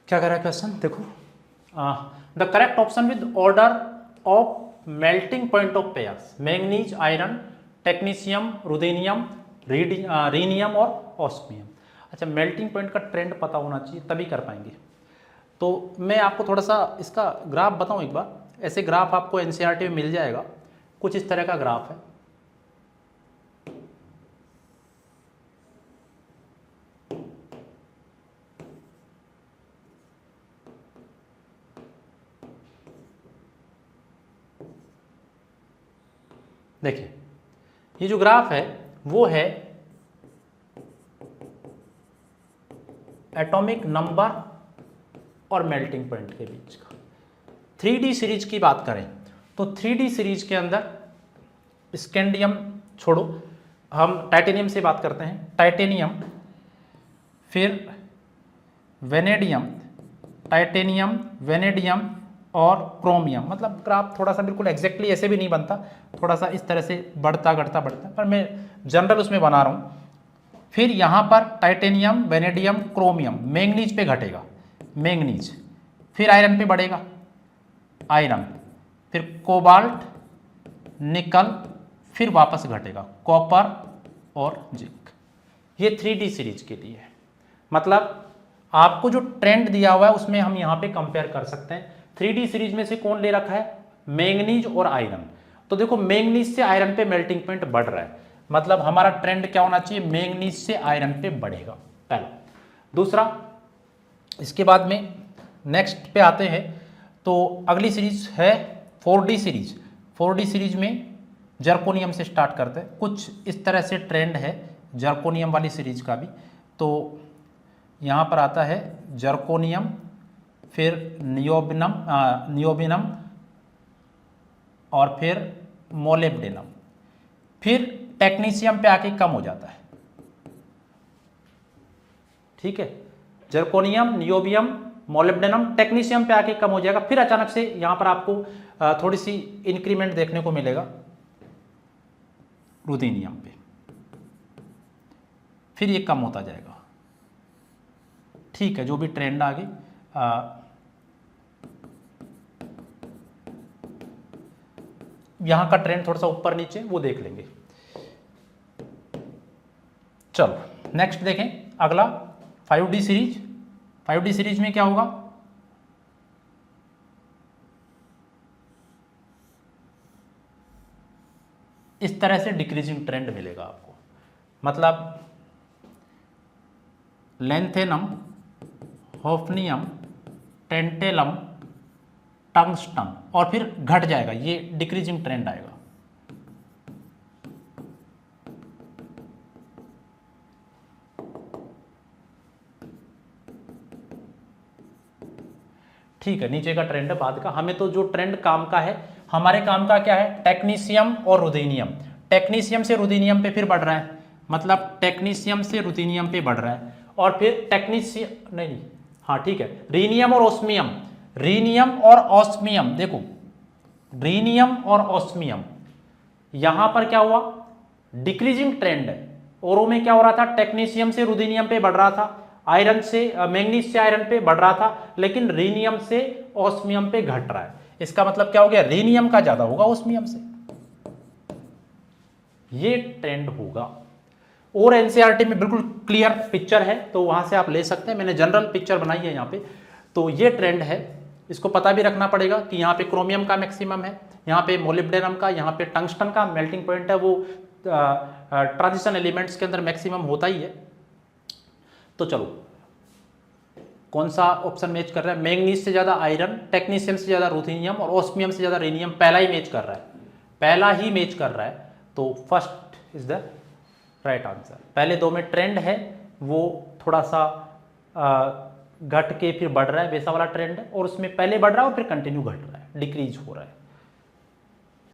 क्या कह रहा है क्वेश्चन, देखो the correct option with order of melting point of pairs manganese iron technetium ruthenium rhenium और ऑस्मियम। अच्छा, मेल्टिंग पॉइंट का ट्रेंड पता होना चाहिए तभी कर पाएंगे। तो मैं आपको थोड़ा सा इसका ग्राफ बताऊं एक बार। ऐसे ग्राफ आपको एनसीईआरटी में मिल जाएगा, कुछ इस तरह का ग्राफ है। देखिए ये जो ग्राफ है वो है एटॉमिक नंबर और मेल्टिंग पॉइंट के बीच का। 3D सीरीज की बात करें तो 3D सीरीज के अंदर स्कैंडियम छोड़ो, हम टाइटेनियम से बात करते हैं। टाइटेनियम, फिर वेनेडियम, टाइटेनियम, वेनेडियम और क्रोमियम। मतलब ग्राफ थोड़ा सा बिल्कुल एग्जैक्टली ऐसे भी नहीं बनता, थोड़ा सा इस तरह से बढ़ता घटता बढ़ता, पर मैं जनरल उसमें बना रहा हूँ। फिर यहाँ पर टाइटेनियम, वेनेडियम, क्रोमियम मैंगनीज पे घटेगा, मैंगनीज, फिर आयरन पे बढ़ेगा, आयरन, फिर कोबाल्ट, निकल, फिर वापस घटेगा कॉपर और जिंक। ये 3D सीरीज के लिए है। मतलब आपको जो ट्रेंड दिया हुआ है उसमें हम यहाँ पे कंपेयर कर सकते हैं। 3D सीरीज में से कौन ले रखा है, मैंगनीज और आयरन। तो देखो मैंगनीज से आयरन पे मेल्टिंग पॉइंट बढ़ रहा है, मतलब हमारा ट्रेंड क्या होना चाहिए, मैंगनीज से आयरन पे बढ़ेगा, पहला। दूसरा, इसके बाद में नेक्स्ट पे आते हैं तो अगली सीरीज है 4D सीरीज। 4D सीरीज में जर्कोनियम से स्टार्ट करते हैं। कुछ इस तरह से ट्रेंड है जर्कोनियम वाली सीरीज का भी। तो यहाँ पर आता है जर्कोनियम, फिर नियोबिनम और फिर मोलिब्डेनम, फिर टेक्नीशियम पे आके कम हो जाता है। ठीक है, जर्कोनियम, नियोबियम, मोलिब्डेनम, टेक्नीशियम पे आके कम हो जाएगा। फिर अचानक से यहां पर आपको थोड़ी सी इंक्रीमेंट देखने को मिलेगा रुदेनियम पे, फिर ये कम होता जाएगा। ठीक है, जो भी ट्रेंड आगे यहां का ट्रेंड थोड़ा सा ऊपर नीचे वो देख लेंगे। चलो नेक्स्ट देखें, अगला 5D सीरीज। 5D सीरीज में क्या होगा, इस तरह से डिक्रीजिंग ट्रेंड मिलेगा आपको। मतलब लेंथेनम, होफनियम, टेंटेलम, टंगस्टन, और फिर घट जाएगा, ये डिक्रीजिंग ट्रेंड आएगा। ठीक है, नीचे का ट्रेंड है बाद का। हमें तो जो ट्रेंड काम का है, हमारे काम का क्या है, टेक्नीशियम और रुदेनियम। टेक्नीशियम से रुदेनियम पे फिर बढ़ रहा है, मतलब टेक्नीशियम से रुदेनियम पे बढ़ रहा है। और फिर टेक्नीशियम नहीं, हाँ ठीक है, रीनियम और ऑस्मियम। रीनियम और ऑस्मियम, देखो रीनियम और ऑस्मियम, यहां पर क्या हुआ, डिक्रीजिंग ट्रेंड है। और में क्या हो रहा था, टेक्नीशियम से रुदेनियम पे बढ़ रहा था, आयरन से मैंगनीज से आयरन पे बढ़ रहा था, लेकिन रीनियम से ऑस्मियम पे घट रहा है। इसका मतलब क्या हो गया, रीनियम का ज्यादा होगा ऑस्मियम से, ये ट्रेंड होगा। और एनसीईआरटी में बिल्कुल क्लियर पिक्चर है, तो वहां से आप ले सकते हैं। मैंने जनरल पिक्चर बनाई है यहाँ पे। तो ये ट्रेंड है, इसको पता भी रखना पड़ेगा कि यहाँ पे क्रोमियम का मैक्सिमम है, यहाँ पे मोलिब्डेनम का, यहाँ पे टंगस्टन का मेल्टिंग पॉइंट है, वो ट्रांजिशन एलिमेंट्स के अंदर मैक्सिमम होता ही है। तो चलो कौन सा ऑप्शन मैच कर रहा है, मैंगनीज से ज्यादा आयरन, टेक्नीशियम से ज्यादा रुथेनियम और ऑस्मियम से ज्यादा रेनियम, पहला ही मैच कर रहा है, पहला ही मैच कर रहा है। तो first is the right answer. पहले दो में ट्रेंड है, वो थोड़ा सा घट के फिर बढ़ रहा है, वैसा वाला ट्रेंड है, और उसमें पहले बढ़ रहा है और फिर कंटिन्यू घट रहा है, डिक्रीज हो रहा है।